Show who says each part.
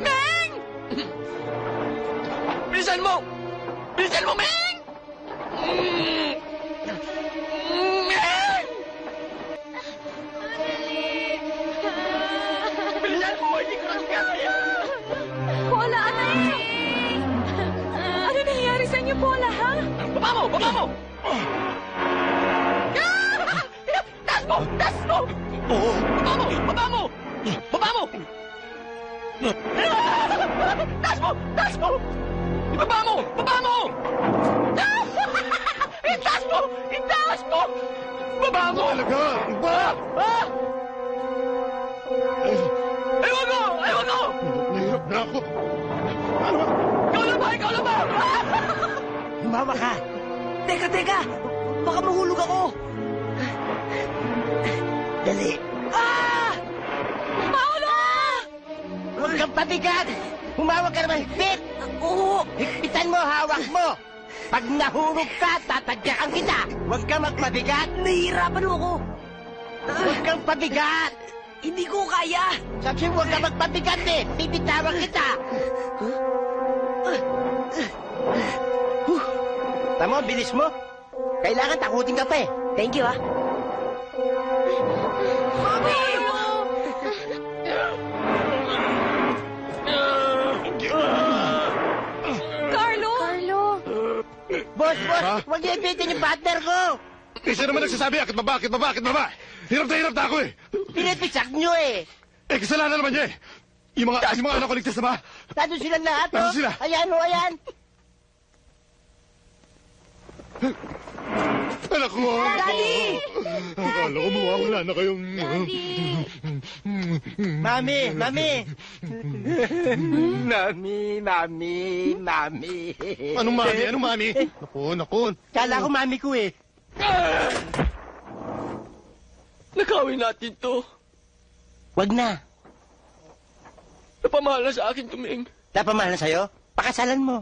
Speaker 1: Meng! Bilisan mo! Bilisan mo, Meng! Meng! Bilisan mo! Hindi ko lang kaya!
Speaker 2: Paula, anak! Ano nangyayari sa inyo, Paula, ha?
Speaker 1: Baba mo! Baba mo! Taas mo! Taas mo! Baba mo! Baba mo! Baba mo! Taas mo! Taas mo! Ibaba mo! Baba mo! Itaas mo! Itaas mo! Baba mo!
Speaker 3: Talaga!
Speaker 1: Ewan ko! Ewan ko!
Speaker 3: Nahirap na ako.
Speaker 1: Ikaw na ba? Ikaw na ba?
Speaker 4: Humawa ka! Teka, teka! Baka mahulog ako! Dali! Ah!
Speaker 2: Paula!
Speaker 4: Huwag kang pabigat! Humawag ka naman higpit! Oo! Higpitan mo, hawak mo! Pag nahulog ka, tatadyakan kita! Huwag kang magpabigat! Nahihirapan ako! Huwag kang pabigat! Hindi ko kaya! Sabi huwag kang magpabigat eh! Bibitawan kita! Tama, bilis mo. Kailangan takutin ka pa eh. Thank you, ah. Mami!
Speaker 2: Carlo!
Speaker 4: Boss,
Speaker 3: Ha?
Speaker 4: huwag niyo ipitin yung partner ko.
Speaker 3: Isa naman nagsasabi, akit baba, akit baba, akit baba. Hirap na ako eh.
Speaker 4: Pinipisak niyo eh.
Speaker 3: Eh, kasalanan naman niya eh. Yung mga anak ko ligtas na ba?
Speaker 4: Nandun silang lahat, oh.
Speaker 3: Nandun sila.
Speaker 4: Ayan, oh, ayan.
Speaker 3: Anak ko!
Speaker 4: Daddy!
Speaker 3: Akala ko mawawala na kayong...
Speaker 4: Mami, mami. Mami.
Speaker 3: Anong mami? Anong mami? Naku.
Speaker 4: Kala ko mami ko eh.
Speaker 1: Nakawin natin to.
Speaker 4: Wag na.
Speaker 1: Napamahal na sa akin, Tuming.
Speaker 4: Napamahal na sa'yo? Pakasalan mo.